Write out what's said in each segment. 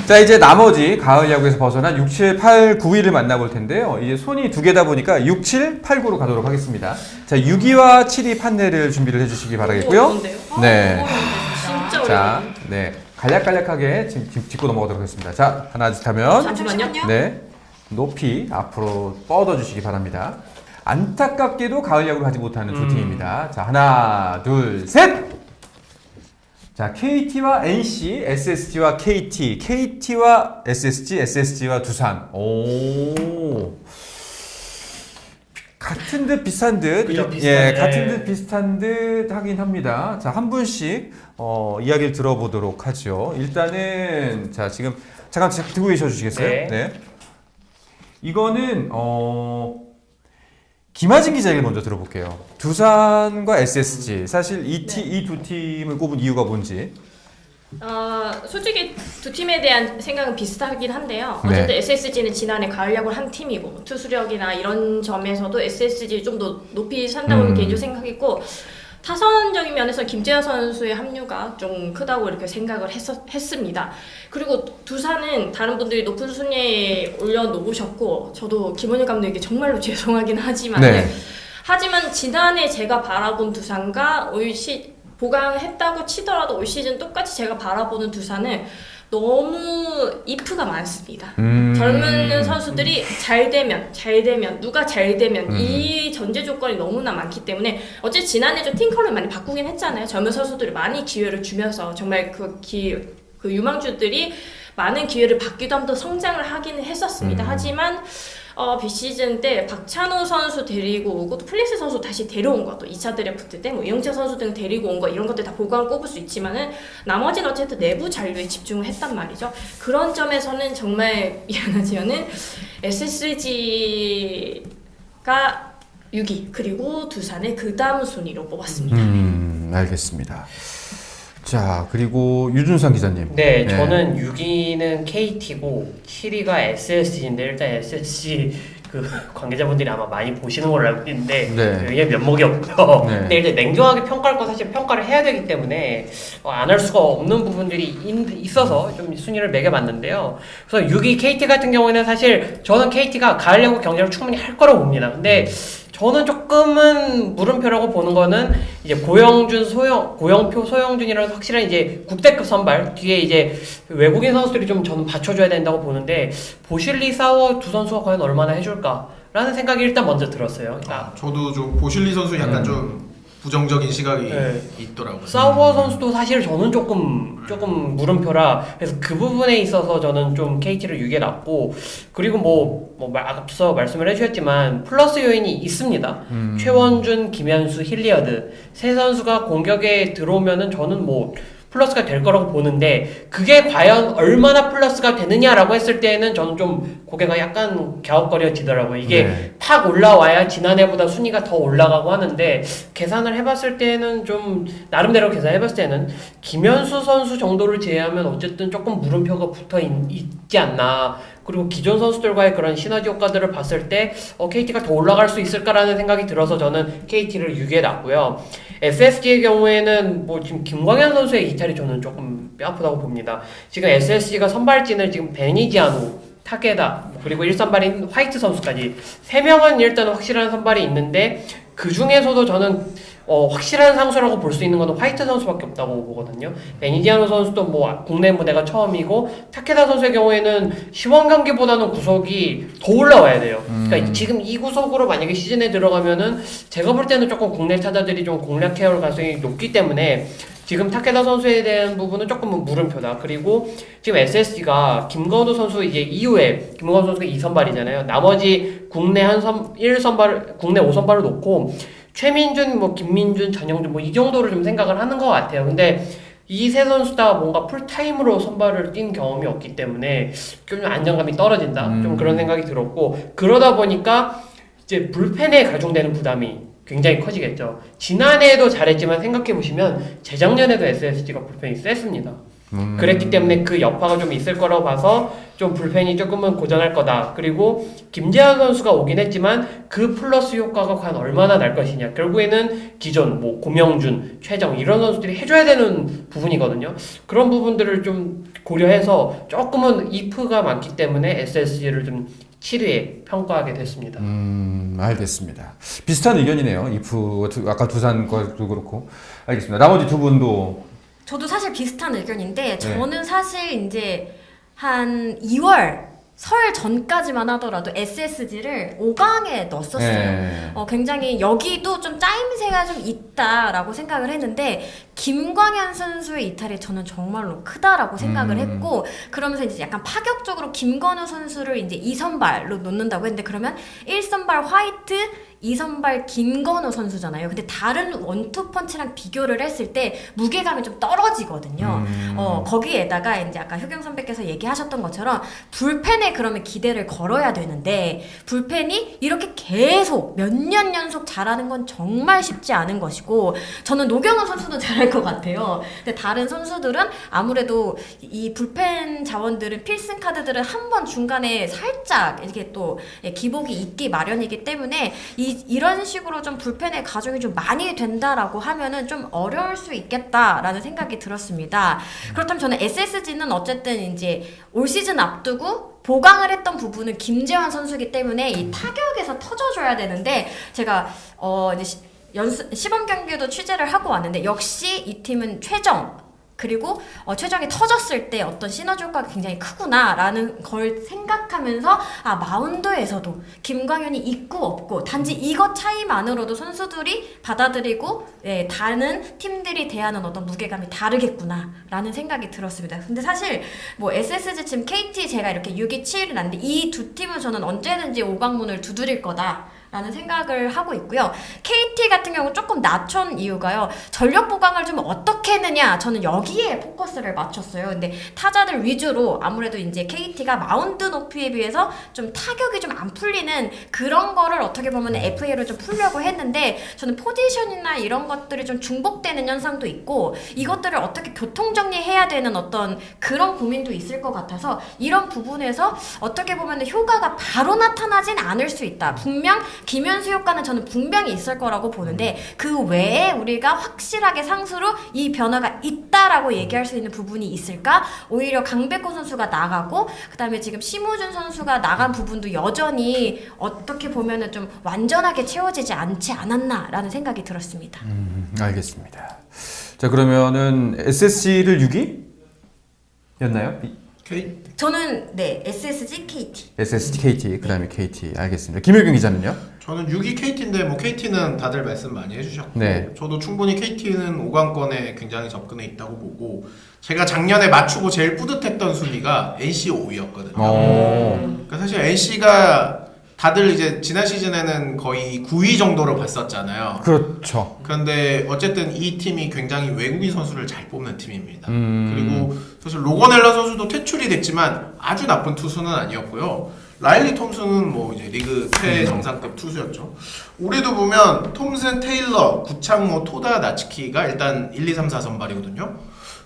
자, 이제 나머지 가을 야구에서 벗어난 6, 7, 8, 9위를 만나볼 텐데요. 이제 손이 두 개다 보니까 6, 7, 8, 9로 가도록 하겠습니다. 자, 6위와 7위 판넬을 준비를 해주시기 바라겠고요. 네. 진짜 자, 어려운데. 네. 간략간략하게 짚고 넘어가도록 하겠습니다. 자, 하나 둘 하면 잠시만요. 네. 높이 앞으로 뻗어주시기 바랍니다. 안타깝게도 가을 야구를 하지 못하는 두 팀입니다. 자, 하나, 둘, 셋! 자, KT와 NC, SSG와 KT, KT와 SSG, SSG와 두산. 오. 같은 듯 비슷한 듯. 그죠, 예, 비슷하네. 같은 듯 비슷한 듯 하긴 합니다. 자, 한 분씩 이야기를 들어보도록 하죠. 일단은 자, 지금 잠깐 듣고 계셔 주시겠어요? 네. 이거는 김하진 기자 얘기를 먼저 들어볼게요. 두산과 SSG 사실 이 두 팀을 꼽은 이유가 뭔지. 솔직히 두 팀에 대한 생각은 비슷하긴 한데요. 네. 어쨌든 SSG는 지난해 가을 야구를 한 팀이고 투수력이나 이런 점에서도 SSG 좀 더 높이 산다고 개인적으로 생각했고 타선적인 면에서 김재현 선수의 합류가 좀 크다고 이렇게 생각을 했습니다. 그리고 두산은 다른 분들이 높은 순위에 올려놓으셨고 저도 김원일 감독에게 정말로 죄송하긴 하지만 네. 하지만 지난해 제가 바라본 두산과 보강했다고 치더라도 올 시즌 똑같이 제가 바라보는 두산은 너무 if가 많습니다. 젊은 선수들이 잘 되면 누가 잘 되면 이 전제 조건이 너무나 많기 때문에 어제 지난해 좀 팀컬러 많이 바꾸긴 했잖아요. 젊은 선수들이 많이 기회를 주면서 정말 그 유망주들이 많은 기회를 받기도 하면서 성장을 하기는 했었습니다. 하지만 비시즌 때 박찬호 선수 데리고 오고 또 플리스 선수 다시 데려온 거, 또 2차 드래프트 때 뭐 이영채 선수 등 데리고 온 거 이런 것들 다 보강 꼽을 수 있지만은 나머지는 어쨌든 내부 잔류에 집중을 했단 말이죠. 그런 점에서는 정말 미안하지만은 SSG가 6위 그리고 두산의 그 다음 순위로 뽑았습니다. 알겠습니다. 자, 그리고 유준상 기자님. 네, 저는 6위는 KT고 7위가 SSG인데 일단 SSG 그 관계자분들이 아마 많이 보시는 걸로 알고 있는데 네. 이게 면목이 없고요. 네. 근데 이제 냉정하게 평가할 거 사실 평가를 해야 되기 때문에 안 할 수가 없는 부분들이 있어서 좀 순위를 매겨봤는데요. 그래서 6위 KT 같은 경우에는 사실 저는 KT가 가을 야구 경쟁을 충분히 할 거라고 봅니다. 근데 저는 조금은 물음표라고 보는 거는 이제 고영표, 소영준이라는 확실한 이제 국대급 선발 뒤에 이제 외국인 선수들이 좀 저는 받쳐줘야 된다고 보는데 보실리 사워 두 선수가 과연 얼마나 해줄까라는 생각이 일단 먼저 들었어요. 저도 좀 보실리 선수 약간 좀 부정적인 시각이 네. 있더라고요. 사워 선수도 사실 저는 조금 물음표라 그래서 그 부분에 있어서 저는 좀 KT를 6에 놨고 그리고 앞서 말씀을 해주셨지만 플러스 요인이 있습니다. 최원준, 김현수, 힐리어드 세 선수가 공격에 들어오면은 저는 플러스가 될 거라고 보는데 그게 과연 얼마나 플러스가 되느냐라고 했을 때는 저는 좀 고개가 약간 갸웃거려지더라고요. 이게 팍 올라와야 지난해보다 순위가 더 올라가고 하는데 계산을 해봤을 때는 좀 나름대로 계산해봤을 때는 김현수 선수 정도를 제외하면 어쨌든 조금 물음표가 붙어 있지 않나. 그리고 기존 선수들과의 그런 시너지 효과들을 봤을 때 KT가 더 올라갈 수 있을까라는 생각이 들어서 저는 KT를 6위에 놨고요. SSG의 경우에는 지금 김광현 선수의 이탈이 저는 조금 뼈아프다고 봅니다. 지금 SSG가 선발진을 지금 베니지아노, 타케다 그리고 1선발인 화이트 선수까지 3명은 일단 확실한 선발이 있는데 그 중에서도 저는 확실한 상수라고 볼 수 있는 건 화이트 선수밖에 없다고 보거든요. 베니지아노 선수도 국내 무대가 처음이고 타케다 선수의 경우에는 시범 경기보다는 구속이 더 올라와야 돼요. 그러니까 지금 이 구속으로 만약에 시즌에 들어가면은 제가 볼 때는 조금 국내 타자들이 좀 공략해야 할 가능성이 높기 때문에 지금 타케다 선수에 대한 부분은 조금은 물음표다. 그리고 지금 SSG가 김건우 선수 이제 이후에 김건우 선수가 2선발이잖아요. 나머지 국내 5선발을 놓고 최민준, 김민준, 전영준 이 정도로 좀 생각을 하는 것 같아요. 근데 이 세 선수 다 뭔가 풀타임으로 선발을 뛴 경험이 없기 때문에 좀 안정감이 떨어진다. 좀 그런 생각이 들었고 그러다 보니까 이제 불펜에 가중되는 부담이 굉장히 커지겠죠. 지난해에도 잘했지만 생각해보시면 재작년에도 SSG가 불펜이 셌습니다. 그랬기 때문에 그 여파가 좀 있을 거라고 봐서 좀 불펜이 조금은 고전할 거다. 그리고 김재환 선수가 오긴 했지만 그 플러스 효과가 과연 얼마나 날 것이냐. 결국에는 기존 뭐 고명준, 최정 이런 선수들이 해줘야 되는 부분이거든요. 그런 부분들을 좀 고려해서 조금은 if가 많기 때문에 SSG를 좀 7위에 평가하게 됐습니다. 알겠습니다. 비슷한 의견이네요. if 아까 두산 것도 그렇고. 알겠습니다. 나머지 두 분도 저도 사실 비슷한 의견인데 네. 저는 사실 이제 한 2월 설 전까지만 하더라도 SSG를 5강에 넣었었어요. 네. 굉장히 여기도 좀 짜임새가 좀 있다라고 생각을 했는데 김광현 선수의 이탈이 저는 정말로 크다라고 생각을 했고 그러면서 이제 약간 파격적으로 김건우 선수를 이제 2선발로 놓는다고 했는데 그러면 1선발 화이트 2선발 김건우 선수잖아요. 근데 다른 원투펀치랑 비교를 했을 때 무게감이 좀 떨어지거든요. 거기에다가 이제 아까 효경 선배께서 얘기하셨던 것처럼 불펜에 그러면 기대를 걸어야 되는데 불펜이 이렇게 계속 몇 년 연속 잘하는 건 정말 쉽지 않은 것이고 저는 노경은 선수는 잘할 것 같아요. 근데 다른 선수들은 아무래도 이 불펜 자원들은 필승 카드들은 한 번 중간에 살짝 이렇게 또 기복이 있기 마련이기 때문에 이런 식으로 좀 불펜의 가중이 좀 많이 된다라고 하면은 좀 어려울 수 있겠다라는 생각이 들었습니다. 그렇다면 저는 SSG는 어쨌든 이제 올 시즌 앞두고 보강을 했던 부분은 김재환 선수이기 때문에 이 타격에서 터져줘야 되는데 제가 이제 시범 경기도 취재를 하고 왔는데 역시 이 팀은 최정 그리고 최정이 터졌을 때 어떤 시너지 효과가 굉장히 크구나라는 걸 생각하면서 마운드에서도 김광현이 있고 없고 단지 이것 차이만으로도 선수들이 받아들이고 다른 팀들이 대하는 어떤 무게감이 다르겠구나라는 생각이 들었습니다. 근데 사실 뭐 SSG 지금 KT 제가 이렇게 6위, 7위를 났는데 이 두 팀은 저는 언제든지 5강문을 두드릴 거다. 라는 생각을 하고 있고요. KT 같은 경우 조금 낮춘 이유가요. 전력 보강을 좀 어떻게 했느냐 저는 여기에 포커스를 맞췄어요. 근데 타자들 위주로 아무래도 이제 KT가 마운드 높이에 비해서 좀 타격이 좀 안 풀리는 그런 거를 어떻게 보면 FA로 좀 풀려고 했는데 저는 포지션이나 이런 것들이 좀 중복되는 현상도 있고 이것들을 어떻게 교통정리해야 되는 어떤 그런 고민도 있을 것 같아서 이런 부분에서 어떻게 보면 효과가 바로 나타나진 않을 수 있다. 분명 김현수 효과는 저는 분명히 있을 거라고 보는데 그 외에 우리가 확실하게 상수로 이 변화가 있다라고 얘기할 수 있는 부분이 있을까? 오히려 강백호 선수가 나가고 그 다음에 지금 심우준 선수가 나간 부분도 여전히 어떻게 보면은 좀 완전하게 채워지지 않지 않았나라는 생각이 들었습니다. 알겠습니다. 자 그러면은 SSG를 6위였나요? 저는 SSG KT. SSG KT 그다음에 KT 알겠습니다. 김효경 기자는요? 저는 6위 KT인데 뭐 KT는 다들 말씀 많이 해주셨고 네. 저도 충분히 KT는 5강권에 굉장히 접근해 있다고 보고 제가 작년에 맞추고 제일 뿌듯했던 순위가 NC 5위였거든요. 그러니까 사실 NC가 다들 이제 지난 시즌에는 거의 9위 정도로 봤었잖아요. 그렇죠. 그런데 어쨌든 이 팀이 굉장히 외국인 선수를 잘 뽑는 팀입니다. 그리고 사실 로건 앨런 선수도 퇴출이 됐지만 아주 나쁜 투수는 아니었고요. 라일리 톰슨은 뭐 이제 리그 최정상급 투수였죠. 올해도 보면 톰슨, 테일러, 구창모, 토다, 나츠키가 일단 1, 2, 3, 4 선발이거든요.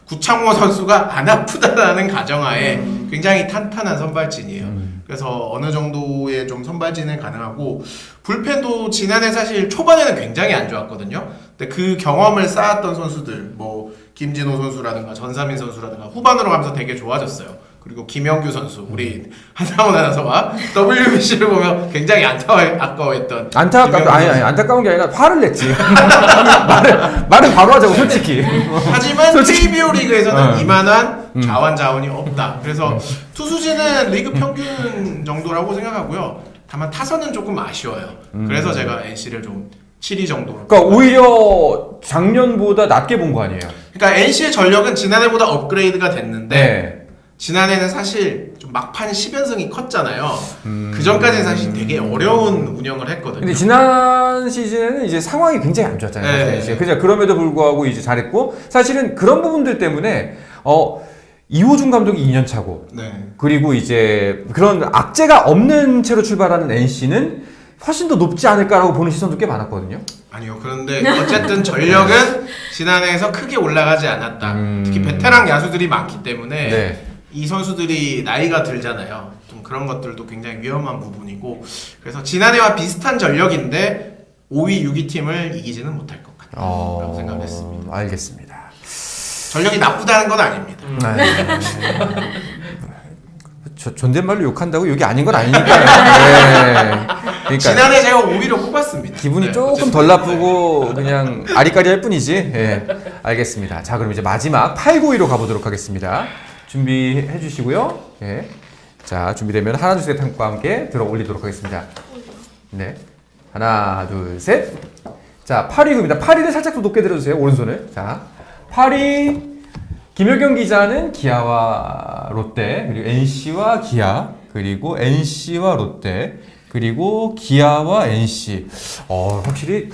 구창모 선수가 안 아프다라는 가정하에 굉장히 탄탄한 선발진이에요. 그래서 어느 정도의 좀 선발진은 가능하고 불펜도 지난해 사실 초반에는 굉장히 안 좋았거든요. 근데 그 경험을 쌓았던 선수들 뭐 김진호 선수라든가 전사민 선수라든가 후반으로 가면서 되게 좋아졌어요. 그리고 김영규 선수 우리 한상훈 아나운서가 WBC를 보면 굉장히 안타까워했던 안타까운 게 아니라 화를 냈지. 말을 바로 하자고 솔직히. 하지만 KBO 리그에서는 이만한 자원이 없다. 그래서 투수진은 리그 평균 정도라고 생각하고요. 다만 타선은 조금 아쉬워요. 그래서 제가 NC를 좀 7위 정도로. 그러니까 오히려 작년보다 낮게 본 거 아니에요? 그러니까 NC의 전력은 지난해보다 업그레이드가 됐는데 네. 지난해는 사실 좀 막판 10연승이 컸잖아요. 그 전까지는 사실 되게 어려운 운영을 했거든요. 근데 지난 시즌에는 이제 상황이 굉장히 안 좋았잖아요. 네. 그죠? 그럼에도 불구하고 이제 잘했고 사실은 그런 부분들 때문에 이호준 감독이 2년 차고 네. 그리고 이제 그런 악재가 없는 채로 출발하는 NC는 훨씬 더 높지 않을까라고 보는 시선도 꽤 많았거든요. 아니요. 그런데 어쨌든 전력은 지난해에서 크게 올라가지 않았다. 특히 베테랑 야수들이 많기 때문에 네. 이 선수들이 나이가 들잖아요. 좀 그런 것들도 굉장히 위험한 부분이고 그래서 지난해와 비슷한 전력인데 5위, 6위 팀을 이기지는 못할 것 같다고 생각했습니다. 알겠습니다. 전력이 나쁘다는 건 아닙니다. 존댓말로 욕한다고 욕이 아닌 건 아니니까요. 네. 그러니까 지난해 제가 5위로 뽑았습니다. 기분이 네, 조금 어쨌든. 덜 나쁘고 그냥 아리까리할 뿐이지. 예. 알겠습니다. 자, 그럼 이제 마지막 8, 9위로 가보도록 하겠습니다. 준비해 주시고요. 예. 자, 준비되면 하나, 둘, 셋 함과 함께 들어 올리도록 하겠습니다. 네. 하나, 둘, 셋. 자, 8위입니다. 8위를 살짝 더 높게 들어주세요. 오른손을. 자, 8위. 김효경 기자는 기아와 롯데, 그리고 NC와 기아, 그리고 NC와 롯데, 그리고 기아와 NC. 확실히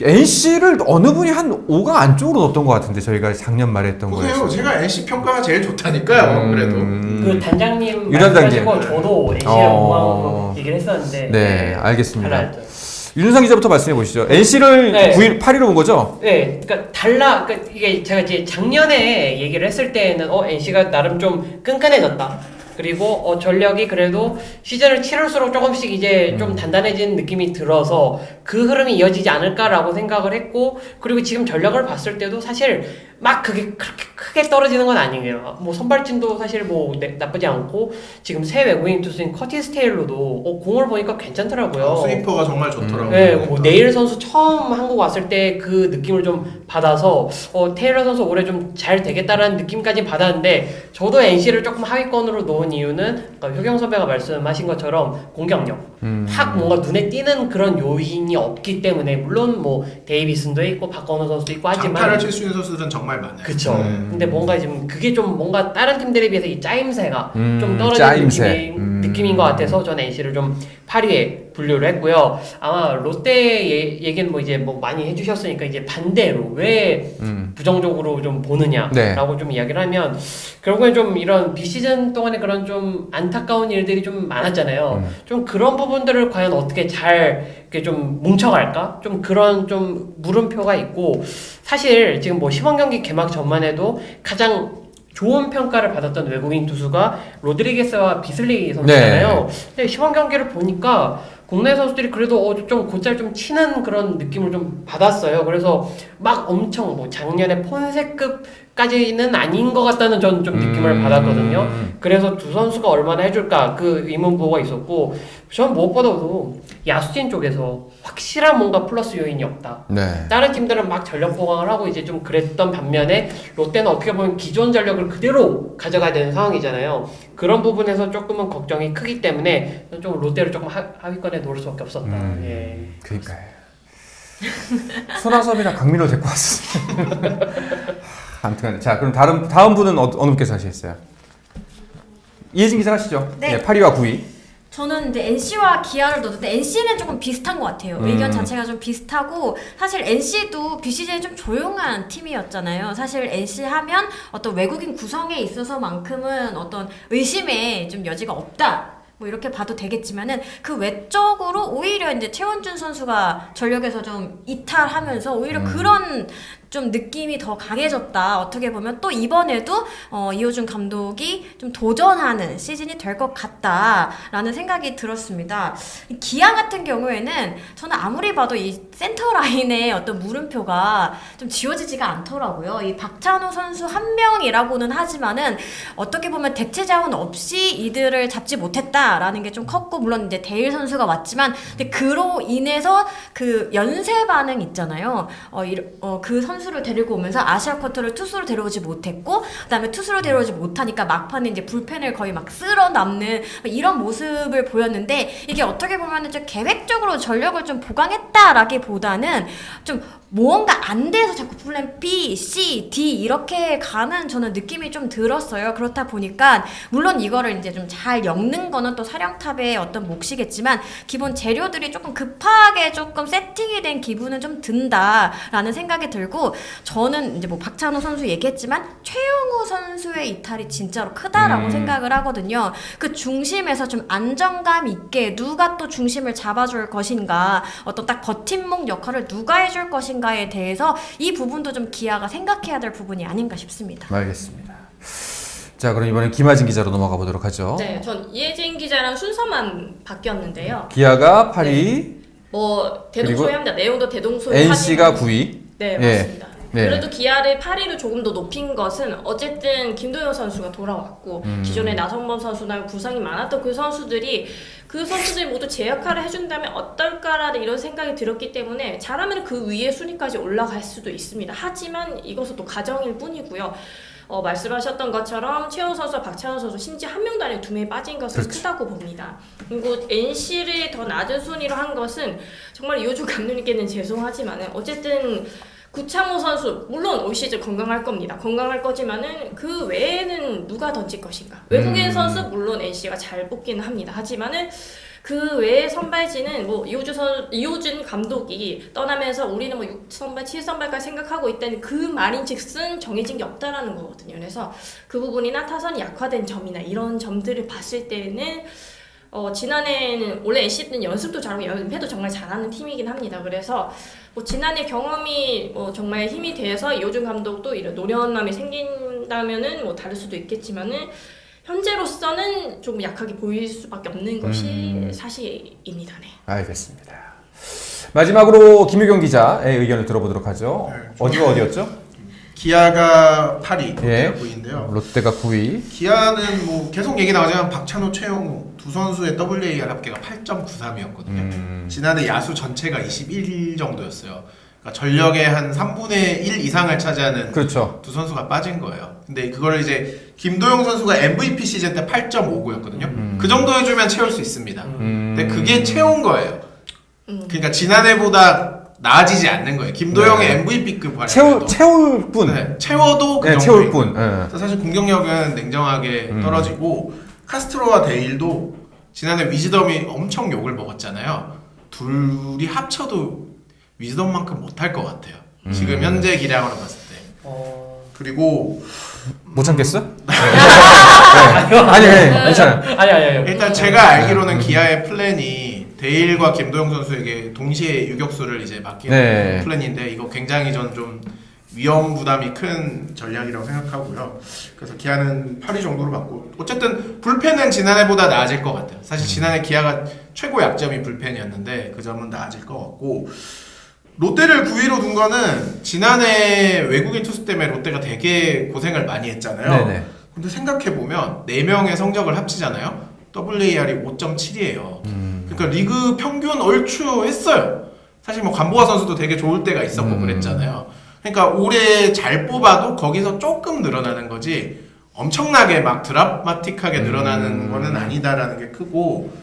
NC를 어느 분이 한 5강 안쪽으로 넣었던 것 같은데 저희가 작년 말에 했던 보세요. 거예요. 제가 NC 평가가 제일 좋다니까요. 그래도. 그 단장님 유단장님. 말씀하시고 저도 NC랑 공항으로 얘기를 했었는데 네, 알겠습니다. 잘 알죠. 윤상 기자부터 말씀해 보시죠. NC를 네. 9위, 8위로 본 거죠? 네, 그러니까 그러니까 이게 제가 이제 작년에 얘기를 했을 때는 NC가 나름 좀 끈끈해졌다. 그리고 전력이 그래도 시즌을 치를수록 조금씩 이제 좀 단단해진 느낌이 들어서 그 흐름이 이어지지 않을까라고 생각을 했고, 그리고 지금 전력을 봤을 때도 사실 막 그게 그렇게 크게 떨어지는 건 아니에요. 뭐 선발진도 사실 뭐 나쁘지 않고, 지금 새 외국인 투수인 커티스 테일러도 공을 보니까 괜찮더라고요. 스위퍼가 정말 좋더라고요. 네, 뭐 네일 선수 처음 한국 왔을 때 그 느낌을 좀 받아서 테일러 선수 올해 좀 잘 되겠다라는 느낌까지 받았는데, 저도 NC를 조금 하위권으로 놓은 이유는 그러니까 효경 선배가 말씀하신 것처럼 공격력, 확 뭔가 눈에 띄는 그런 요인이 없기 때문에, 물론 뭐 데이비슨도 있고 박건우 선수도 있고 하지만 장타를 칠 수 있는 선수들은 정말 많아요. 그쵸. 근데 뭔가 지금 그게 좀 뭔가 다른 팀들에 비해서 이 짜임새가 좀 떨어지는 짜임새. 느낌인 것 같아서 저는 NC를 좀 8위에 분류를 했고요. 아마 롯데 얘기는 뭐 이제 뭐 많이 해주셨으니까 이제 반대로 왜 부정적으로 좀 보느냐라고 네. 좀 이야기를 하면, 결국엔 좀 이런 비시즌 동안에 그런 좀 안타까운 일들이 좀 많았잖아요. 좀 그런 부분들을 과연 어떻게 잘 이렇게 좀 뭉쳐갈까? 좀 그런 좀 물음표가 있고, 사실 지금 뭐 시범 경기 개막 전만 해도 가장 좋은 평가를 받았던 외국인 투수가 로드리게스와 비슬리 선수잖아요. 근데 시범 경기를 보니까 국내 선수들이 그래도 좀 곧잘 좀 치는 그런 느낌을 좀 받았어요. 그래서 막 엄청 뭐 작년에 폰세급까지는 아닌 것 같다는 저는 좀 느낌을 받았거든요. 그래서 두 선수가 얼마나 해줄까 그 의문부호가 있었고, 전 무엇보다도 야수진 쪽에서 확실한 뭔가 플러스 요인이 없다. 네. 다른 팀들은 막 전력 보강을 하고 이제 좀 그랬던 반면에 롯데는 어떻게 보면 기존 전력을 그대로 가져가야 되는 상황이잖아요. 그런 부분에서 조금은 걱정이 크기 때문에 좀 롯데를 조금 하위권에 놓을 수밖에 없었다. 예. 그러니까요. 손아섭이나 강민호 데리고 왔어. 아무튼 자, 그럼 다음 분은 어느 분께서 하시겠어요? 이혜진 기자 하시죠. 네. 8위와 9위. 저는 이제 NC와 기아를 넣었는데 NC는 조금 비슷한 것 같아요. 의견 자체가 좀 비슷하고, 사실 NC도 비시즌에 좀 조용한 팀이었잖아요. 사실 NC 하면 어떤 외국인 구성에 있어서만큼은 어떤 의심의 좀 여지가 없다, 뭐 이렇게 봐도 되겠지만은, 그 외적으로 오히려 이제 최원준 선수가 전력에서 좀 이탈하면서 오히려 그런 좀 느낌이 더 강해졌다. 어떻게 보면 또 이번에도 이호준 감독이 좀 도전하는 시즌이 될 것 같다라는 생각이 들었습니다. 기아 같은 경우에는 저는 아무리 봐도 이 센터 라인에 어떤 물음표가 좀 지워지지가 않더라고요. 이 박찬호 선수 한 명이라고는 하지만은 어떻게 보면 대체 자원 없이 이들을 잡지 못했다라는 게 좀 컸고, 물론 이제 데일 선수가 왔지만, 근데 그로 인해서 그 연쇄 반응 있잖아요. 그 선수를 데리고 오면서 아시아 쿼터를 투수로 데려오지 못했고, 그다음에 투수로 데려오지 못하니까 막판에 이제 불펜을 거의 막 쓸어 남는 이런 모습을 보였는데, 이게 어떻게 보면은 좀 계획적으로 전력을 좀 보강했다라기보다는 좀 뭔가 안 돼서 자꾸 플랜 B, C, D 이렇게 가는 저는 느낌이 좀 들었어요. 그렇다 보니까 물론 이거를 이제 좀 잘 엮는 거는 또 사령탑의 어떤 몫이겠지만, 기본 재료들이 조금 급하게 조금 세팅이 된 기분은 좀 든다라는 생각이 들고, 그리고 저는 이제 뭐 박찬호 선수 얘기했지만 최용우 선수의 이탈이 진짜로 크다라고 생각을 하거든요. 그 중심에서 좀 안정감 있게 누가 또 중심을 잡아줄 것인가, 어떤 딱 버팀목 역할을 누가 해줄 것인가에 대해서 이 부분도 좀 기아가 생각해야 될 부분이 아닌가 싶습니다. 알겠습니다. 자, 그럼 이번엔 김하진 기자로 넘어가 보도록 하죠. 네, 전 이혜진 기자랑 순서만 바뀌었는데요. 기아가 8위, 뭐 그리고 대동소이합니다. 내용도 대동소이. NC가 9위. 네, 예. 맞습니다. 네. 그래도 기아를 8위로 조금 더 높인 것은 어쨌든 김도영 선수가 돌아왔고 기존에 나성범 선수나 부상이 많았던 그 선수들이 모두 제 역할을 해준다면 어떨까라는 이런 생각이 들었기 때문에 잘하면 그 위에 순위까지 올라갈 수도 있습니다. 하지만 이것은 또 가정일 뿐이고요. 말씀하셨던 것처럼 최용우 선수와 박찬호 선수 심지어 한 명도 아니고 2명이 빠진 것은 그렇지. 크다고 봅니다. 그리고 NC를 더 낮은 순위로 한 것은 정말 이호준 감독님께는 죄송하지만은 어쨌든 구창모 선수 물론 올 시즌 건강할 겁니다. 건강할 거지만은 그 외에는 누가 던질 것인가? 외국인 선수 물론 NC가 잘 뽑기는 합니다. 하지만은 그 외에 선발진은 뭐 이호준 감독이 떠나면서 우리는 뭐 6선발, 7선발까지 생각하고 있다는 그 말인즉슨 정해진 게 없다라는 거거든요. 그래서 그 부분이나 타선이 약화된 점이나 이런 점들을 봤을 때는 지난해는 원래 NC는 연습도 잘하고 연패도 정말 잘하는 팀이긴 합니다. 그래서 뭐 지난해 경험이 정말 힘이 돼서 이호준 감독도 이런 노련함이 생긴다면은 뭐 다를 수도 있겠지만은 현재로서는 좀 약하게 보일 수밖에 없는 것이 사실입니다. 네. 알겠습니다. 마지막으로 김유경 기자의 의견을 들어보도록 하죠. 네, 어디가 어디였죠? 기아가 8위, 롯데가 예. 9위인데요. 롯데가 9위. 기아는 뭐 계속 얘기 나오지만 박찬호, 최용우 두 선수의 WAR 합계가 8.93이었거든요. 지난해 야수 전체가 21 정도였어요. 그러니까 전력의 한 3분의 1 이상을 차지하는 그렇죠. 두 선수가 빠진 거예요. 근데 그거를 이제 김도영 선수가 MVP 시즌 때 8.59였거든요. 그 정도 해주면 채울 수 있습니다. 근데 그게 채운 거예요. 그러니까 지난해보다 나아지지 않는 거예요. 김도영의 네. MVP급 활약. 채울 뿐. 네, 채워도 그 네, 정도. 채울 뿐. 네. 사실 공격력은 냉정하게 떨어지고 카스트로와 데일도 지난해 위즈덤이 엄청 욕을 먹었잖아요. 둘이 합쳐도 위즈덤만큼 못할 것 같아요. 지금 현재 기량으로 봤을 때. 그리고 못 참겠어? 네. 아니, 괜찮아요. 아니. 일단 제가 알기로는 기아의 플랜이 데일과 김도영 선수에게 동시에 유격수를 이제 맡기는 네. 플랜인데 이거 굉장히 저는 좀 위험 부담이 큰 전략이라고 생각하고요. 그래서 기아는 8위 정도로 받고 어쨌든 불펜은 지난해보다 나아질 것 같아요. 사실 지난해 기아가 최고 약점이 불펜이었는데 그 점은 나아질 것 같고 롯데를 9위로 둔 거는 지난해 외국인 투수 때문에 롯데가 되게 고생을 많이 했잖아요. 네네. 근데 생각해보면 4명의 성적을 합치잖아요. WAR이 5.7이에요. 그러니까 리그 평균 얼추 했어요. 사실 뭐 간보아 선수도 되게 좋을 때가 있었고 그랬잖아요. 그러니까 올해 잘 뽑아도 거기서 조금 늘어나는 거지 엄청나게 막 드라마틱하게 늘어나는 거는 아니다라는 게 크고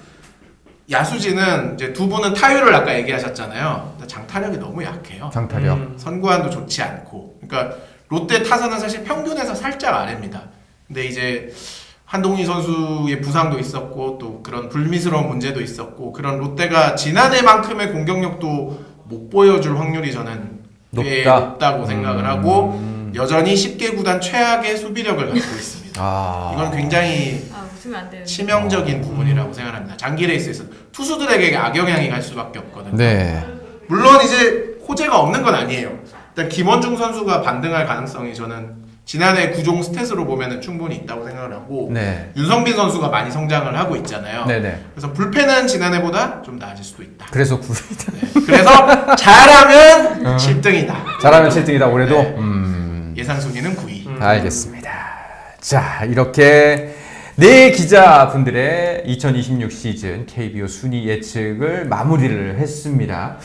야수진은 이제 두 분은 타율을 아까 얘기하셨잖아요. 근데 장타력이 너무 약해요. 장타력. 선구안도 좋지 않고. 그러니까 롯데 타선은 사실 평균에서 살짝 아래입니다. 근데 이제 한동희 선수의 부상도 있었고 또 그런 불미스러운 문제도 있었고 그런 롯데가 지난해만큼의 공격력도 못 보여줄 확률이 저는 꽤 높다고 생각을 하고 여전히 10개 구단 최악의 수비력을 갖고 있습니다. 이건 굉장히 웃으면 안 되는데. 치명적인 부분이라고 생각합니다. 장기 레이스에서 투수들에게 악영향이 갈 수밖에 없거든요. 네. 물론 이제 호재가 없는 건 아니에요. 일단 김원중 선수가 반등할 가능성이 저는 지난해 구종 스탯으로 보면 충분히 있다고 생각을 하고 네. 윤성빈 선수가 많이 성장을 하고 있잖아요. 네네. 그래서 불펜은 지난해보다 좀 나아질 수도 있다. 그래서 9위다. 네. 그래서 잘하면 7등이다. 잘하면 7등이다 올해도. 네. 예상 순위는 9위. 알겠습니다. 자, 이렇게 네 기자분들의 2026 시즌 KBO 순위 예측을 마무리를 했습니다.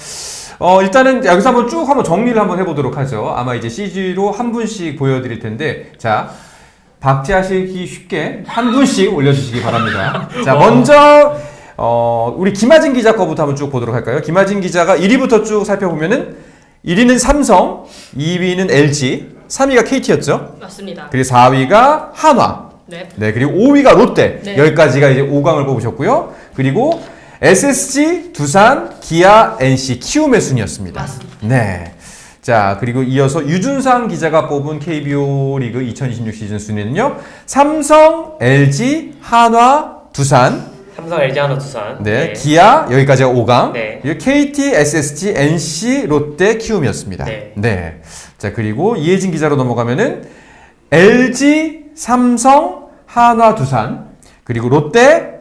일단은 여기서 한번 정리를 한번 해보도록 하죠. 아마 이제 CG로 한 분씩 보여드릴 텐데, 자, 박제하시기 쉽게 한 분씩 올려주시기 바랍니다. 자, 먼저, 우리 김하진 기자 거부터 한번 쭉 보도록 할까요? 김하진 기자가 1위부터 쭉 살펴보면은 1위는 삼성, 2위는 LG, 3위가 KT였죠? 맞습니다. 그리고 4위가 한화. 네. 네, 그리고 5위가 롯데. 네. 여기까지가 이제 5강을 뽑으셨고요. 그리고 SSG, 두산, 기아, NC, 키움의 순이었습니다. 맞습니다. 네. 자, 그리고 이어서 유준상 기자가 뽑은 KBO 리그 2026 시즌 순위는요. 삼성, LG, 한화, 두산, 삼성, LG, 하나, 두산. 네, 기아 여기까지가 5강. 네. 그리고 KT, SSG, NC, 롯데, 키움이었습니다. 네. 자, 그리고 이혜진 기자로 넘어가면은 LG, 삼성, 한화, 두산, 그리고 롯데,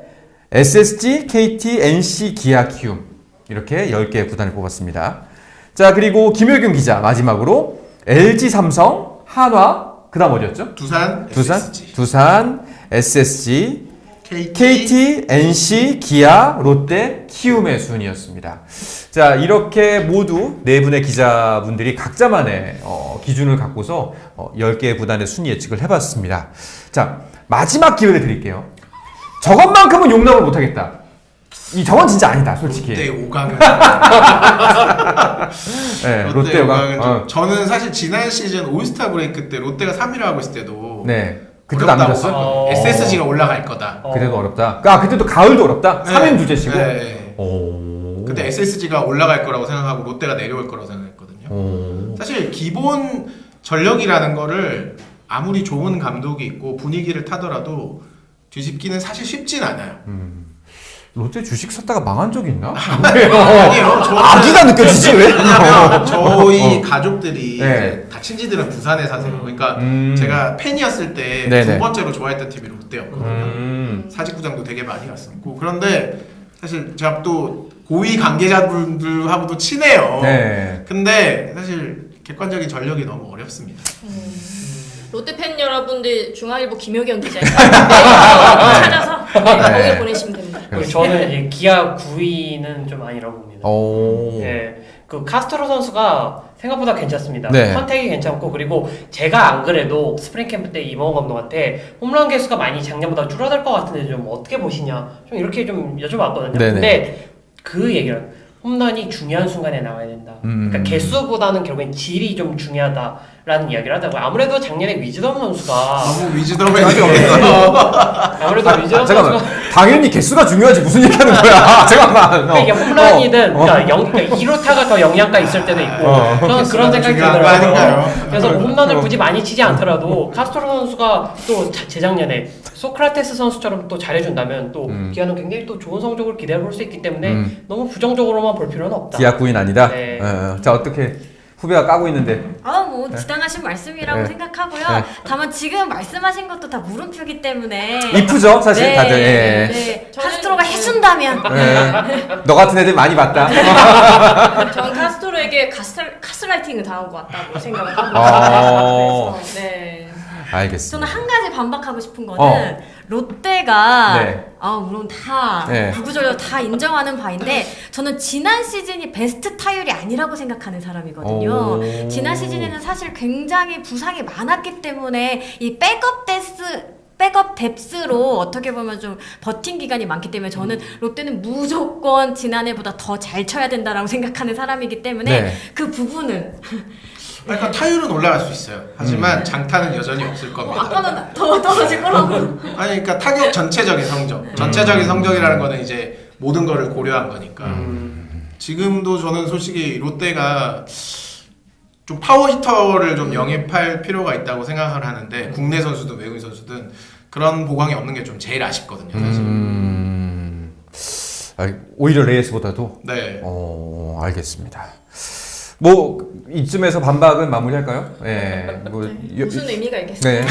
SSG, KT, NC, 기아, 키움 이렇게 10개의 구단을 뽑았습니다. 자, 그리고 김효균 기자 마지막으로 LG, 삼성, 한화, 그다음 어디였죠? 두산, 두산, SSG, KT, KT, NC, 기아, 롯데, 키움의 순이었습니다. 자, 이렇게 모두 네 분의 기자분들이 각자만의 기준을 갖고서 10개의 구단의 순위 예측을 해봤습니다. 자, 마지막 기회를 드릴게요. 저것만큼은 용납을 못하겠다. 저건 진짜 아니다, 솔직히. 롯데 5강은 네, 롯데 롯데 5강은 저는 사실 지난 시즌 올스타 브레이크 때 롯데가 3위를 하고 있을 때도 네. 그때도 안 어렵다고 믿었어? 봤거든요. SSG가 올라갈 거다. 그때도 어렵다. 그때도 가을도 어렵다. 네. 3인 주제시고. 네. 오. 그때 SSG가 올라갈 거라고 생각하고 롯데가 내려올 거라고 생각했거든요. 오. 사실 기본 전력이라는 거를 아무리 좋은 감독이 있고 분위기를 타더라도 뒤집기는 사실 쉽진 않아요. 롯데 주식 샀다가 망한 적이 있나? 아니에요. 저는 아기가 느껴지지 왜? 왜냐면 저희 가족들이 네. 이제 다 친지들은 부산에 사세요. 그러니까 제가 팬이었을 때 네네. 두 번째로 좋아했던 팀이 롯데였거든요. 사직구장도 되게 많이 갔었고. 그런데 사실 제가 또 고위 관계자분들하고도 친해요. 네. 근데 사실 객관적인 전력이 너무 어렵습니다. 롯데 팬 여러분들 중앙일보 김효경 기자님 찾아서 거기 보내시면 됩니다. 그리고 저는 이제 기아 9위는 좀 아니라고 봅니다. 오. 네, 그 카스트로 선수가 생각보다 괜찮습니다. 네. 컨택이 괜찮고, 그리고 제가 안 그래도 스프링 캠프 때 이범호 감독한테 홈런 개수가 많이 작년보다 줄어들 것 같은데 좀 어떻게 보시냐 좀 이렇게 좀 여쭤봤거든요. 네네. 근데 그 얘기를 홈런이 중요한 순간에 나와야 된다. 그러니까 개수보다는 결국엔 질이 좀 중요하다라는 이야기를 하다고요. 아무래도 작년에 위즈덤 선수가 너무 위즈덤에 있어서 아무래도 위즈덤 잠깐만. 선수가 당연히 개수가 중요하지. 무슨 얘기하는 거야? 잠깐만. 이게 홈런이든 그러니까 1호타가 더 영양가 있을 때도 있고 저는 그런 생각이 중요한 거 들더라고요. 아닌가요? 그래서 홈런을 굳이 많이 치지 않더라도 카스트로 선수가 또 재작년에 소크라테스 선수처럼 또 잘해준다면 또 기아는 굉장히 또 좋은 성적을 기대해볼 수 있기 때문에 너무 부정적으로만 볼 필요는 없다. 기아 구인 아니다. 네. 자, 어떻게 후배가 까고 있는데. 뭐 지당하신 말씀이라고 네. 생각하고요. 네. 다만 지금 말씀하신 것도 다 물음표기 때문에 이쁘죠, 사실 네, 다들. 예. 네. 저는 카스트로가 해준다면 예. 너 같은 애들 많이 봤다. 전 카스토로에게 가스라이팅을 당한 것 같다고 생각을 합니다. 아. 그래서 네. 알겠습니다. 저는 한 가지 반박하고 싶은 거는 어. 롯데가 네. 물론 다 네. 구구절절 다 인정하는 바인데 저는 지난 시즌이 베스트 타율이 아니라고 생각하는 사람이거든요. 오. 지난 시즌에는 사실 굉장히 부상이 많았기 때문에 이 백업 뎁스로 어떻게 보면 좀 버틴 기간이 많기 때문에 저는 롯데는 무조건 지난해보다 더 잘 쳐야 된다라고 생각하는 사람이기 때문에 네. 그 부분은 그러니까 타율은 올라갈 수 있어요. 하지만 장타는 여전히 없을 겁니다. 아까는 더 떨어질 거라고. 아니 그러니까 타격 전체적인 성적. 전체적인 성적이라는 거는 이제 모든 거를 고려한 거니까. 지금도 저는 솔직히 롯데가 좀 파워 히터를 좀 영입할 필요가 있다고 생각을 하는데 국내 선수든 외국인 선수든 그런 보강이 없는 게 좀 제일 아쉽거든요, 사실. 오히려 레이스보다도. 네. 알겠습니다. 뭐 이쯤에서 반박은 마무리할까요? 예. 뭐 무슨 의미가 있겠어요? 네.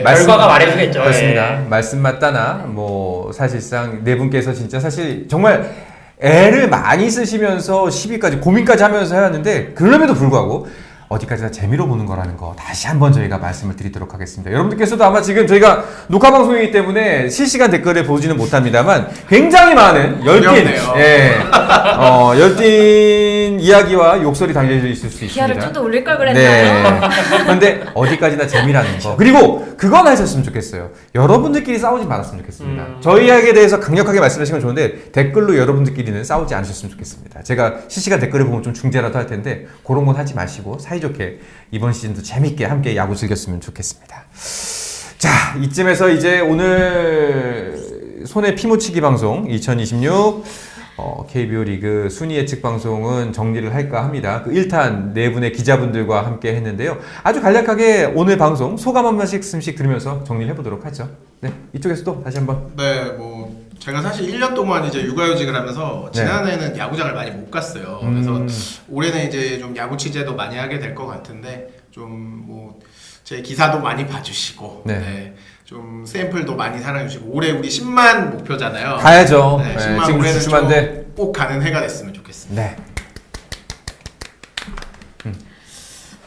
결과가 말해주겠죠. 그렇습니다. 예. 말씀 맞다나 뭐 사실상 네 분께서 진짜 사실 정말 애를 많이 쓰시면서 시비까지 고민까지 하면서 해왔는데 그럼에도 불구하고 어디까지나 재미로 보는 거라는 거 다시 한번 저희가 말씀을 드리도록 하겠습니다. 여러분들께서도 아마 지금 저희가 녹화 방송이기 때문에 실시간 댓글을 보지는 못합니다만 굉장히 많은 열띤 어렵네요. 열띤 이야기와 욕설이 담겨져 있을 수 있습니다. 기아를 좀 더 올릴 걸 그랬나요? 네. 그런데 어디까지나 재미라는 거. 그리고 그건 하셨으면 좋겠어요. 여러분들끼리 싸우지 말았으면 좋겠습니다. 저희에게 대해서 강력하게 말씀하시는 건 좋은데 댓글로 여러분들끼리는 싸우지 않으셨으면 좋겠습니다. 제가 실시간 댓글을 보면 좀 중재라도 할 텐데 그런 건 하지 마시고 사이좋게 이번 시즌도 재밌게 함께 야구 즐겼으면 좋겠습니다. 자, 이쯤에서 이제 오늘 손에 피 묻히기 방송 2026 KBO 리그 순위 예측 방송은 정리를 할까 합니다. 그 1탄 네 분의 기자분들과 함께 했는데요. 아주 간략하게 오늘 방송 소감 한 말씀씩 들으면서 정리를 해보도록 하죠. 네, 이쪽에서도 다시 한번. 네, 뭐 제가 사실 1년 동안 이제 육아휴직을 하면서 지난해는 야구장을 많이 못 갔어요. 그래서 올해는 이제 좀 야구 취재도 많이 하게 될 것 같은데 좀 뭐 제 기사도 많이 봐주시고 네, 좀 샘플도 많이 사랑해주시고 올해 우리 10만 목표잖아요. 가야죠. 네, 네, 10만 지금 올해는 주춤한데. 꼭 가는 해가 됐으면 좋겠습니다. 네.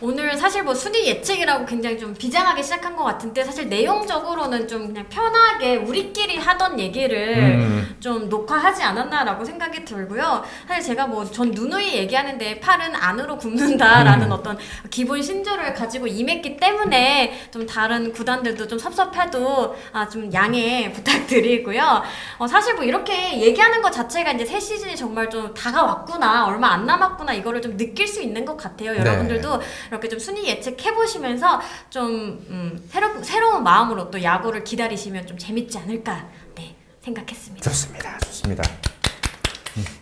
오늘 사실 뭐 순위 예측이라고 굉장히 좀 비장하게 시작한 것 같은데 사실 내용적으로는 좀 그냥 편하게 우리끼리 하던 얘기를 좀 녹화하지 않았나라고 생각이 들고요. 사실 제가 뭐 전 누누이 얘기하는데 팔은 안으로 굽는다라는 어떤 기본 신조를 가지고 임했기 때문에 좀 다른 구단들도 좀 섭섭해도 좀 양해 부탁드리고요. 사실 뭐 이렇게 얘기하는 것 자체가 이제 새 시즌이 정말 좀 다가왔구나, 얼마 안 남았구나 이거를 좀 느낄 수 있는 것 같아요. 여러분들도 이렇게 좀 순위 예측해보시면서 좀 새로운 마음으로 또 야구를 기다리시면 좀 재밌지 않을까 생각했습니다. 좋습니다. 좋습니다.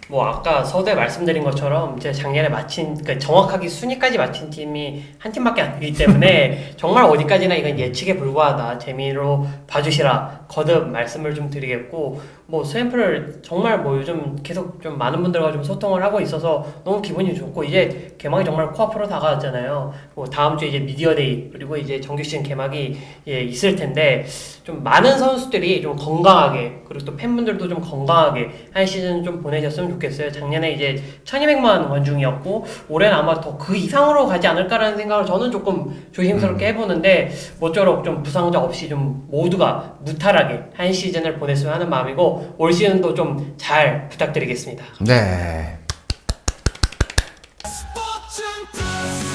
뭐 아까 서두에 말씀드린 것처럼 제가 작년에 그러니까 정확하게 순위까지 맞힌 팀이 한 팀밖에 안 되기 때문에 정말 어디까지나 이건 예측에 불과하다. 재미로 봐주시라. 거듭 말씀을 좀 드리겠고 뭐 스앰플을 정말 뭐 요즘 계속 좀 많은 분들과 좀 소통을 하고 있어서 너무 기분이 좋고 이제 개막이 정말 코앞으로 다가왔잖아요. 뭐 다음 주에 이제 미디어데이 그리고 이제 정규 시즌 개막이 있을 텐데 좀 많은 선수들이 좀 건강하게 그리고 또 팬분들도 좀 건강하게 한 시즌 좀 보내셨으면 좋겠어요. 작년에 이제 1200만 관중이었고 올해는 아마 더 그 이상으로 가지 않을까라는 생각을 저는 조금 조심스럽게 해보는데 모쪼록 좀 부상자 없이 좀 모두가 무탈하게 한 시즌을 보냈으면 하는 마음이고 올 시즌도 좀 잘 부탁드리겠습니다. 네. 스포츠는 플러스